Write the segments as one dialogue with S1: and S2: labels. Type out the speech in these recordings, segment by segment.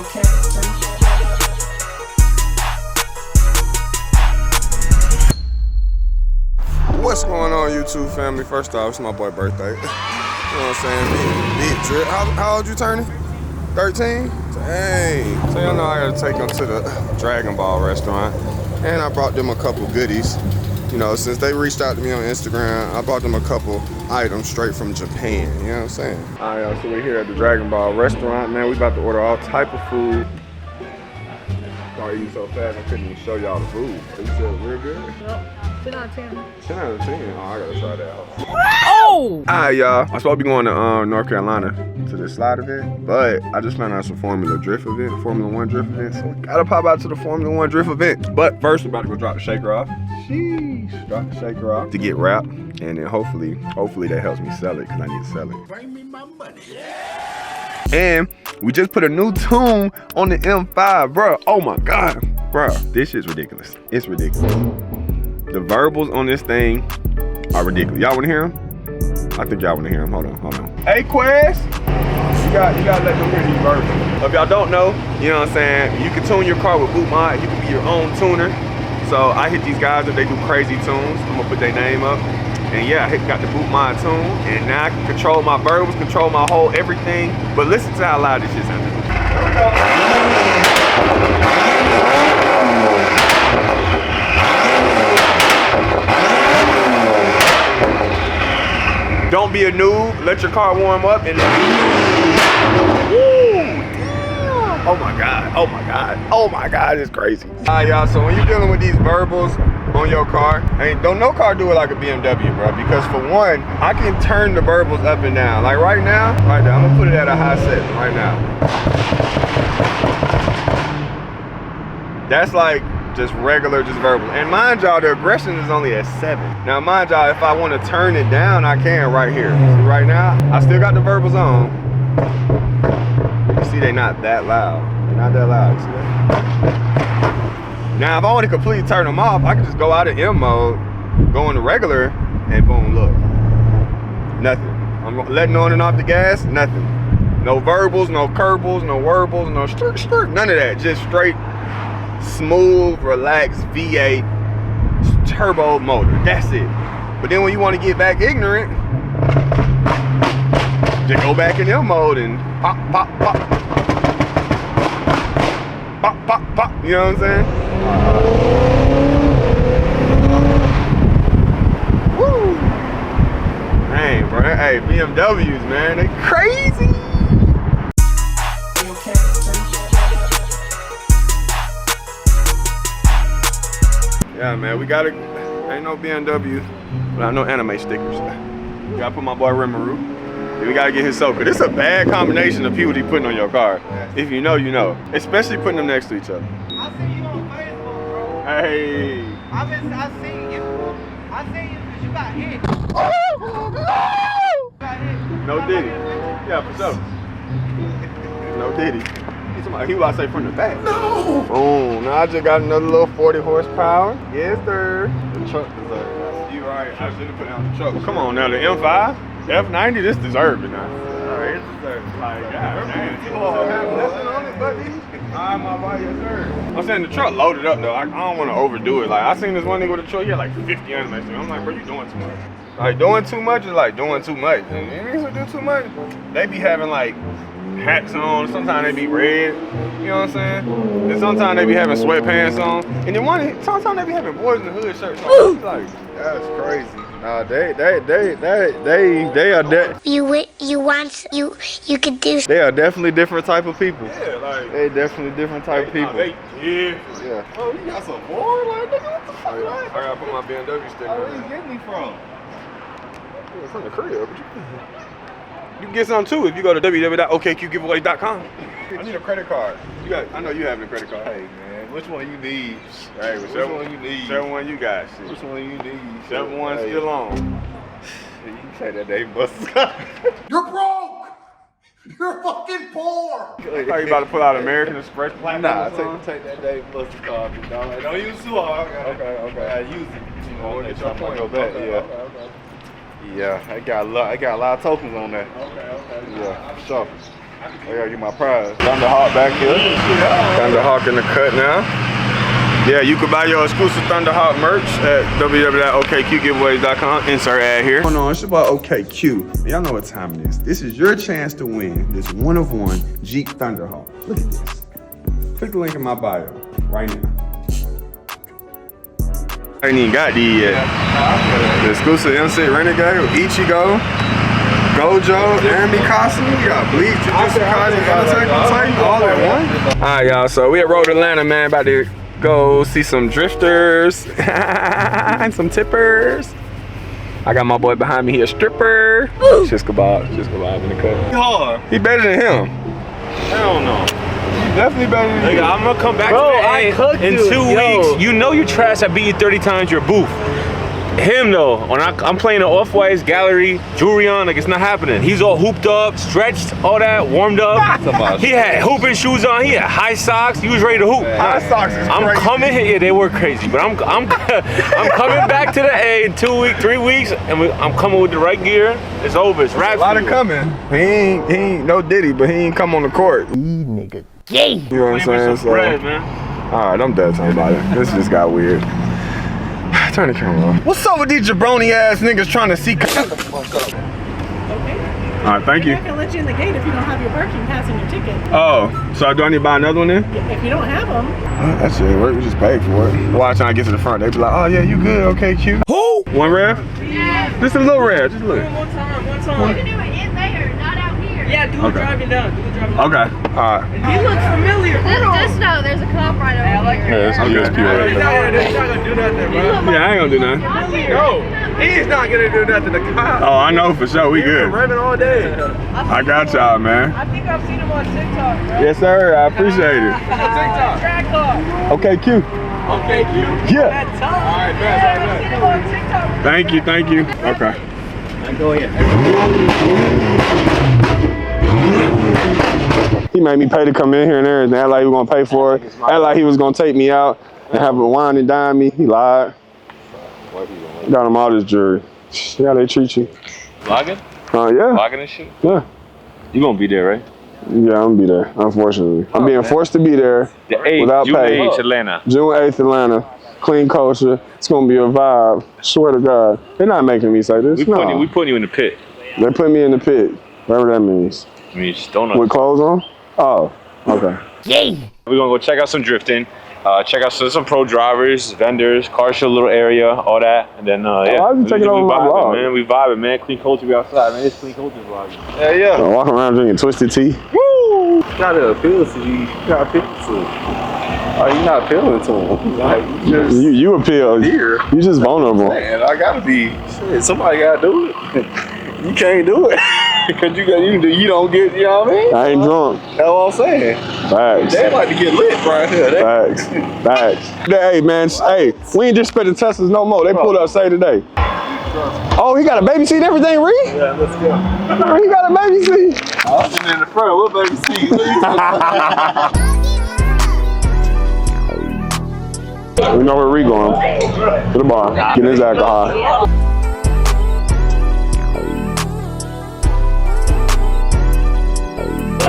S1: What's going on, YouTube family? First off, it's my boy's birthday. You know what I'm saying? Big drip. How old you turning? 13? Dang. So y'all know I gotta take them to the Dragon Ball restaurant. And I brought them a couple goodies. You know, since they reached out to me on Instagram, I bought them a couple items straight from Japan. You know what I'm saying? All right, y'all, so we're here at the Dragon Ball restaurant, man. We about to order all type of food. Sorry, eating so fast, I couldn't even show y'all the food. You said real good?
S2: Yep. 10 out of 10.
S1: 10 out of 10. Oh, I gotta try that out.
S2: Oh!
S1: Alright, y'all. I'm supposed to be going to North Carolina to this slide event, but I just found out it's a Formula One drift event, so we gotta pop out to the Formula One drift event. But first, we're about to go drop the shaker off. Sheesh. Drop the shaker off to get wrapped, and then hopefully that helps me sell it, because I need to sell it.
S3: Bring me my money.
S1: And we just put a new tune on the M5, bro. Oh my God, bro. This shit's ridiculous. It's ridiculous. The verbals on this thing are ridiculous. Y'all wanna hear them? I think y'all wanna hear them. Hold on. Hey, Quest! You gotta let them hear these verbals. If y'all don't know, you know what I'm saying? You can tune your car with boot mod. You can be your own tuner. So I hit these guys if they do crazy tunes. I'm gonna put their name up. And yeah, I got the boot mod tune. And now I can control my verbals, control my whole everything. But listen to how loud this shit sounds. Don't be a noob, let your car warm up and then oh my God, it's crazy. Alright, y'all, so when you're dealing with these verbals on your car, don't no car do it like a BMW, bro, because for one, I can turn the verbals up and down. Like right now, I'm gonna put it at a high setting right now. That's like just regular, just verbal. And mind y'all, the aggression is only at 7. Now mind y'all, if I want to turn it down, I can right here. See, right now, I still got the verbals on. You see, they not that loud. They're not that loud, you see that? Now, if I want to completely turn them off, I can just go out of M mode, go into regular, and boom, look. Nothing. I'm letting on and off the gas, nothing. No verbals, no kerbals, no warbles, no none of that. Just straight smooth, relaxed V8 turbo motor. That's it. But then when you want to get back ignorant, just go back in M mode and pop. You know what I'm saying? Woo! Dang, bro. Hey, BMWs, man, they crazy. Yeah, man, we gotta, ain't no BMW, but I know anime stickers. We gotta put my boy Rimuru. We gotta get his soaker. This is a bad combination of people he putting on your car. If you know, you know. Especially putting them next to each other.
S4: I see you on Facebook, bro.
S1: Hey.
S4: I seen you. I seen you because you got hit. You got hit.
S1: No Diddy. Yeah, for sure. No Diddy. He was say from the back. No! Boom. Now I just got another little 40 horsepower. Yes, sir. The truck deserves that. You right. I should have put down the truck. Come on now, the M5, F90, this deserves it now. Alright, it deserves it. Like, God damn. You don't have nothing on it, buddy. I'm my body, yes, sir. I'm saying the truck loaded up, though. I don't want to overdo it. Like, I seen this one nigga with a truck, he had like 50 animation. I'm like, bro, you doing too much. Like, doing too much is like doing too much. And niggas who do too much, they be having like hats on, sometimes they be red, you know what I'm saying? And sometimes they be having sweatpants on. And then sometimes they be having Boys in the Hood shirts on. Like, that's crazy. Nah, they are you could do. They are definitely different type of people. Yeah, like they definitely different type of people. They different. Yeah. Oh, you got some board? Like, nigga, what the fuck? I gotta put my BMW sticker. Where you getting me from? From the crib. You can get some too if you go to www.okqgiveaway.com. I need a credit card. I know you have a credit card. Hey man, which one you need? Hey, which one you need? Whichever one you got. Shit. Which one you need? Whichever one's still on. You can say that Dave Buster's.
S3: You're broke! You're fucking poor!
S1: Are you about to pull out American Express platinum?
S5: Nah, take that Dave Buster's card. Don't use it too hard.
S1: Okay.
S5: I use it. You know,
S1: get your point. Go back.
S5: Yeah, I got a lot of tokens on that.
S1: Okay.
S5: Yeah, for sure.
S1: I gotta get my prize. Thunderhawk back here. Thunderhawk in the cut now. Yeah, you can buy your exclusive Thunderhawk merch at www.okqgiveaways.com. Insert ad here. Hold on, it's about OKQ. Y'all know what time it is. This is your chance to win this one-of-one Jeep Thunderhawk. Look at this. Click the link in my bio right now. I ain't even got these yet. The exclusive M6 Renegade with Ichigo, Gojo, and Mikasa. We got Bleach, Jujutsu Kaisen, Attack on Titan, all in one. All right, y'all. So we at Road Atlanta, man. About to go see some drifters and some tippers. I got my boy behind me. He a stripper. Just kebab in the cut. He better than him.
S5: Hell no.
S1: Definitely better than you.
S5: I'm gonna come back
S4: Bro,
S5: to
S4: I
S5: that
S4: cooked
S5: in
S4: you.
S5: 2
S4: Yo.
S5: weeks. You know you trash. I beat you 30 times your booth. Him though, when I'm playing the Off-White's gallery, jewelry on, like it's not happening. He's all hooped up, stretched, all that, warmed up. He had hooping shoes on. He had high socks. He was ready to hoop.
S1: High socks is
S5: I'm
S1: crazy.
S5: coming here. Yeah, they were crazy, but I'm coming back to the A in 2 weeks, 3 weeks, and I'm coming with the right gear. It's over. It's wrapped.
S1: A lot of coming. He ain't no Diddy, but he ain't come on the court. You know what I'm saying? So,
S5: Bread, man.
S1: all right, I'm done talking about it. This just got weird. Turn the camera off. What's up with these jabroni ass niggas trying to see? Shut the fuck up.
S2: Okay.
S1: All right, thank you.
S2: I can let you in the gate if you don't have your parking pass and your ticket.
S1: Oh, so do I need to buy another one then?
S2: If you don't have them.
S1: That shit work. We just paid for it. Why trying to get to the front? They be like, oh yeah, you good? Okay, cute. Who? One rev?
S6: Yeah.
S1: Just a little rev. Just look.
S6: You can do it in there, not out here.
S2: Yeah, do it driving down. Do it driving down.
S1: Okay. All right.
S2: He looks familiar.
S6: Just know there's a cop right over here.
S1: Yeah, that's USP right there.
S5: He's not gonna do nothing, bro.
S1: Yeah, I ain't gonna do nothing.
S5: No, he's not gonna do nothing. The cop.
S1: Oh, I know for sure. We good.
S5: Running all day.
S1: I got y'all, man.
S2: I think I've seen him on TikTok, bro.
S1: Yes, sir. I appreciate it.
S5: TikTok.
S2: Track car.
S1: Okay, cute.
S5: Okay, cute.
S1: Yeah.
S2: That tongue.
S5: All right,
S2: I've seen him on TikTok.
S1: Thank you. Thank you. Okay.
S5: Go ahead.
S1: He made me pay to come in here and everything. Act like he was gonna pay for it. Act like he was gonna take me out and have a wine and dine me. He lied. Got him all this jewelry. See how they treat you.
S5: Vlogging?
S1: Yeah.
S5: Vlogging and shit?
S1: Yeah.
S5: You gonna be there, right?
S1: Yeah, I'm gonna be there, unfortunately. I'm being forced to be there
S5: The 8th,
S1: without
S5: June
S1: pay.
S5: 8th, Atlanta.
S1: June 8th, Atlanta. Clean culture. It's gonna be a vibe. Swear to God. They're not making me say this.
S5: We
S1: No.
S5: putting you in the pit.
S1: They put me in the pit. Whatever that means.
S5: I mean, just don't know.
S1: With clothes on? Oh, okay.
S5: We're gonna go check out some drifting. Check out some pro drivers, vendors, car show, little area, all that, and then yeah.
S1: I'll be taking over my
S5: vibing,
S1: vlog.
S5: man. We vibing, man. Clean culture, we outside, man. It's clean culture vlog. Yeah.
S1: I'm walking around drinking twisted tea.
S5: Woo! Gotta appeal to you. Gotta appeal to. Oh, you're not appealing to him. Like,
S1: You appeal.
S5: Here.
S1: You just vulnerable.
S5: Man, I gotta be. Shit, somebody gotta do it. You can't do it. Cause you don't get, you know what I mean?
S1: I ain't drunk.
S5: That's what I'm saying.
S1: Facts.
S5: They like to get lit right here.
S1: Facts. Facts. Hey, man. Hey, we ain't disrespecting Teslas no more. They pulled up say today. Oh, he got a baby seat and everything, Reed?
S5: Yeah, let's go.
S1: He got a baby seat.
S5: I'm sitting in the front. What baby seat?
S1: We know where Reed going. To the bar. Get his alcohol.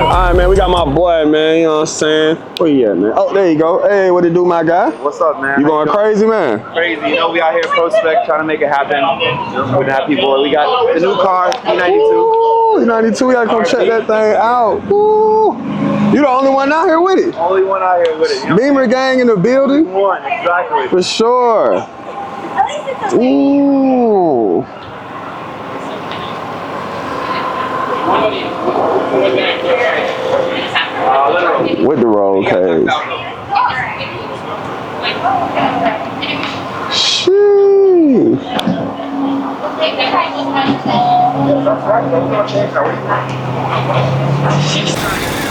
S1: All right, man, we got my boy, man, you know what I'm saying? Where you at, man? Oh, there you go. Hey, what it do, my guy?
S7: What's up, man?
S1: You going crazy, man?
S7: Crazy. You know, we out here prospect trying to make it happen. With the happy boy. We got the new car, E92.
S1: Ooh, E92, we gotta come check that thing out. Ooh. You the only one out here with it.
S7: Only one out here with it. You know?
S1: Beamer gang in the building?
S7: One, exactly.
S1: For sure. Ooh. With the roll cage. Sheesh.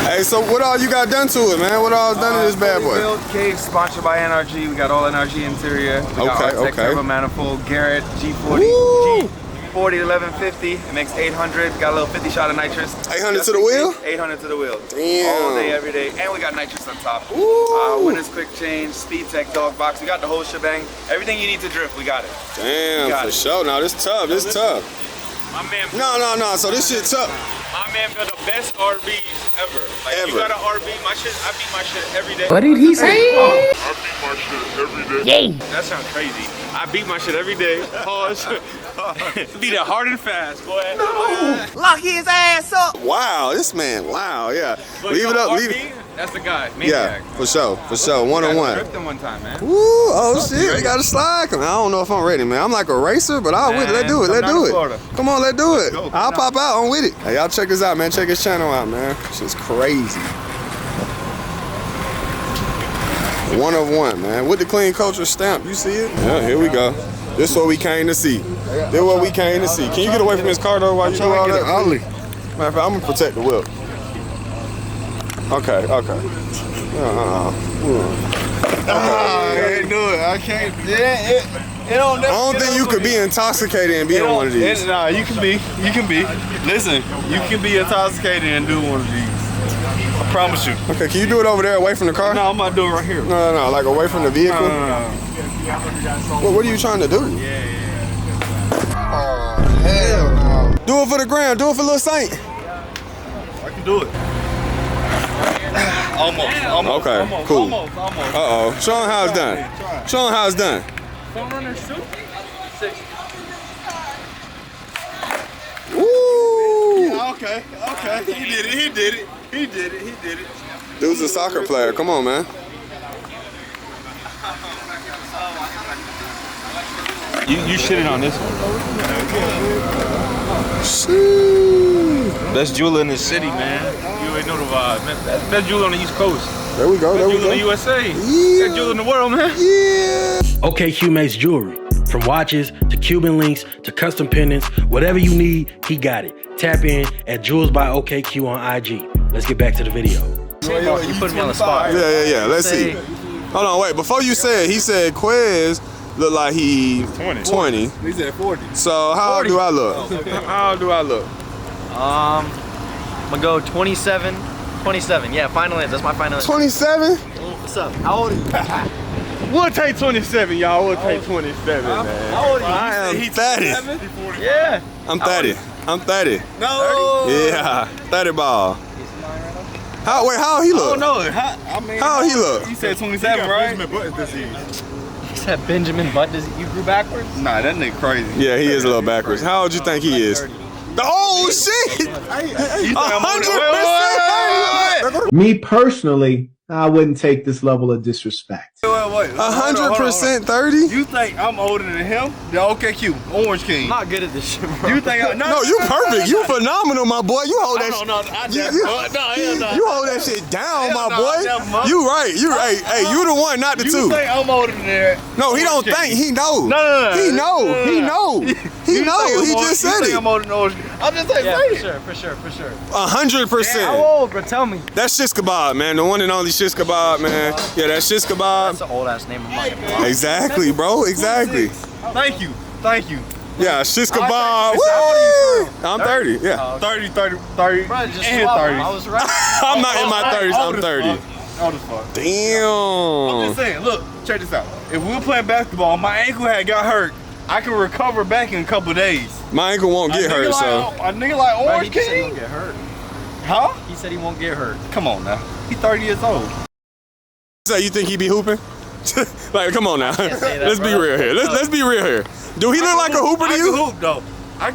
S1: Hey, so what all you got done to it, man? What all done to this bad boy?
S7: Build case sponsored by NRG. We got all NRG interior. We got Artec turbo manifold, Garrett G40,
S1: Woo!
S7: G40 1150. It makes 800. Got a little 50 shot of nitrous.
S1: 800 to the wheel?
S7: 800 to the wheel.
S1: Damn.
S7: All day, every day. And we got nitrous on top.
S1: Woo!
S7: Winner's quick change, speed tech dog box. We got the whole shebang. Everything you need to drift, we got it.
S1: Damn,
S7: Got
S1: for
S7: it.
S1: sure. Now this tough. This tough.
S5: My man.
S1: No. So this shit tough.
S5: My man built the best RVs ever. Like,
S1: Ever.
S5: you got an RB, my shit, I beat my shit every day.
S8: What did he say?
S5: I beat my shit every day. Yay. That sounds crazy. I beat my shit every day. Pause. Beat it hard and fast. Go ahead.
S1: No.
S4: Lock his ass up.
S1: Wow, this man, wow, yeah.
S5: But
S1: leave it up,
S5: RB,
S1: leave it.
S7: That's the guy. Maniac.
S1: Yeah, for sure, one on one.
S7: Tripped him one time, man.
S1: Woo, oh shit, we got a slide coming. I don't know if I'm ready, man. I'm like a racer, but I'll with it. Let's do it, let's do it. Come on, let's do it. I'll pop out, I'm with it. Hey, y'all check this out, man. Check his channel out, man. Shit's crazy. One of one, man. With the clean culture stamp, you see it? Yeah, here we go. This is what we came to see. This is what we came to see. Can you get away from this car though while you do all that? Matter of fact, I'm gonna protect the whip. Okay.
S7: I can't do it. I can't. I
S1: don't think you could be intoxicated and be on one of these.
S7: Nah, you can be. You can be. Listen, you can be intoxicated and do one of these. I promise you.
S1: Okay, can you do it over there away from the car?
S7: No, I'm gonna do it right here.
S1: No, like away from the vehicle?
S7: No.
S1: What are you trying to do?
S7: Yeah.
S1: Oh, hell no. Do it for the gram, do it for Lil Saint.
S7: I can do it. Almost.
S1: Okay, cool. Uh-oh, show him how it's done. Show him how it's done. Woo!
S7: Okay. He did it.
S1: Dude's a soccer player, come on, man.
S5: You shitted on this one. Best jeweler in the city, man. You ain't know the vibe, man. Best jeweler on the East Coast.
S1: There we go,
S5: Best jeweler in the USA.
S1: Yeah.
S5: Best jeweler in the world, man.
S1: Yeah.
S8: OKQ makes jewelry. From watches to Cuban links to custom pendants, whatever you need, he got it. Tap in at Jewels by OKQ on IG. Let's get back to the video.
S4: You put me on the spot.
S1: Yeah. Let's see. Hold on, wait. Before you say it, he said Quez looked like he 20.
S7: He said 40.
S1: So how old do I look? How old do I look?
S4: I'm gonna go 27. 27. Yeah, final answer. That's my final answer.
S1: 27?
S4: What's up? How old are you?
S1: We'll take 27, y'all. We'll take 27, man.
S4: How old are you?
S1: I am 30.
S4: Yeah.
S1: I'm 30. I'm 30.
S7: No.
S1: Yeah, 30 ball. How old he look?
S7: No.
S1: How old he look?
S7: He said 27, right?
S4: He said Benjamin Button. You grew backwards?
S7: Nah, that nigga crazy.
S1: Yeah, he is a little backwards. How old you think he is? Oh shit! 100%.
S9: Me personally, I wouldn't take this level of disrespect.
S7: Wait.
S1: 100% 30?
S7: You think I'm older than him? The OKQ, Orange King.
S4: I'm not good at this shit, bro.
S7: You think
S1: No, you perfect. You phenomenal, my boy. You hold that. You hold that shit down, my boy. You right. Hey, you the one, not the two.
S7: You think I'm older than that?
S1: No, he don't think. He know.
S7: No.
S1: He know. He just said it.
S7: I'm older than Orange King. I'm just saying.
S4: For sure.
S1: 100%.
S4: How old, bro? Tell me.
S1: That's shish kebab, man. The one and only shish kebab, man. Yeah, that's shish kebab.
S4: That's an old ass name of mine.
S1: Exactly, bro. Exactly.
S7: Thank you.
S1: Yeah, shish kebab. Woo! I'm 30. Yeah.
S7: 30.
S4: Bro, just
S7: and
S4: swap
S7: 30.
S4: them. I was right.
S1: I'm not in my 30s. I'm 30.
S7: Old as fuck. I'm
S1: Damn.
S7: just saying, look, check this out. If we were playing basketball, my ankle had got hurt, I can recover back in a couple days.
S1: My ankle won't get hurt, so.
S7: A nigga like Orange
S4: He said he
S7: King?
S4: won't get hurt.
S7: Huh?
S4: He said he won't get hurt.
S7: Come on now. He's 30 years old.
S1: So you think he be hooping? Like, come on now.
S4: say that,
S1: Let's be
S4: bro.
S1: real here. Let's be real here. Do he look like a hooper to
S7: I
S1: you?
S7: can hoop, though.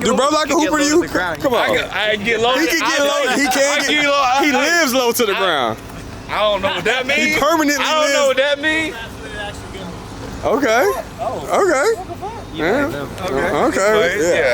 S1: Do bro like a hooper to you? Come on.
S7: I can get low.
S1: He can get low. He can get low. He lives low to the ground.
S7: I don't know what that means.
S1: He permanently
S7: I don't know what that means.
S1: Okay. Okay. Yeah. Okay. Yeah.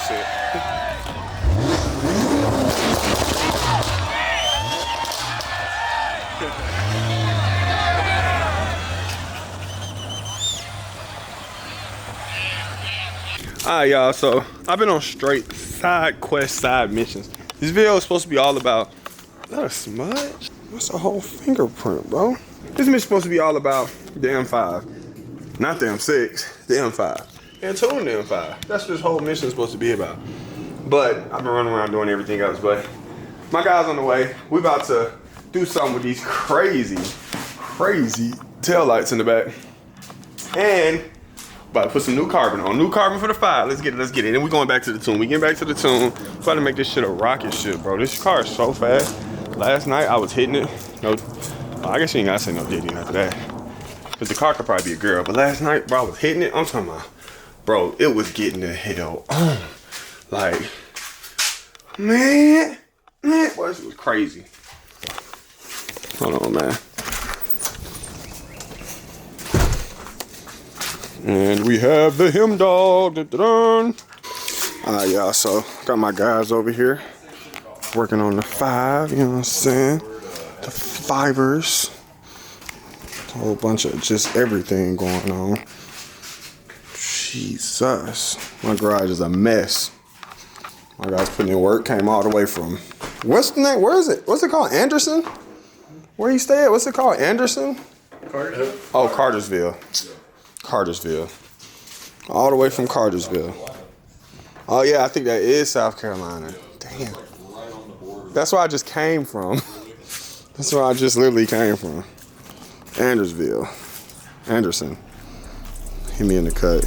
S1: this shit. Alright, y'all, so I've been on straight side quest, side missions. This video is supposed to be all about, is that a smudge? That's a whole fingerprint, bro. This mission's supposed to be all about the M5. Not the M6, the M5. And tuning the M5. That's what this whole mission is supposed to be about. But I've been running around doing everything else. But my guy's on the way. We about to do something with these crazy taillights in the back. And about to put some new carbon on. New carbon for the 5. Let's get it. And we're going back to the tune. We getting back to the tune. About to make this shit a rocket ship, bro. This car is so fast. Last night I was hitting it. No, I guess you ain't gotta say no Diddy after that. Cause the car could probably be a girl. But last night, bro, I was hitting it. I'm talking about, bro, it was getting the hell on. Like, man, boy, this was crazy. Hold on, man. And we have the him dog. Alright, y'all, so got my guys over here working on the 5, you know what I'm saying? The 5ers. A whole bunch of just everything going on. Jesus. My garage is a mess. My guys putting in work, came all the way from, what's the name? Where is it? What's it called? Anderson? Where you stay at? What's it called? Anderson?
S7: Cartersville.
S1: Oh, Cartersville. Cartersville. All the way from Cartersville. Oh yeah, I think that is South Carolina. Damn. That's where I just came from. That's where I just literally came from. Anderson. Hit me in the cut.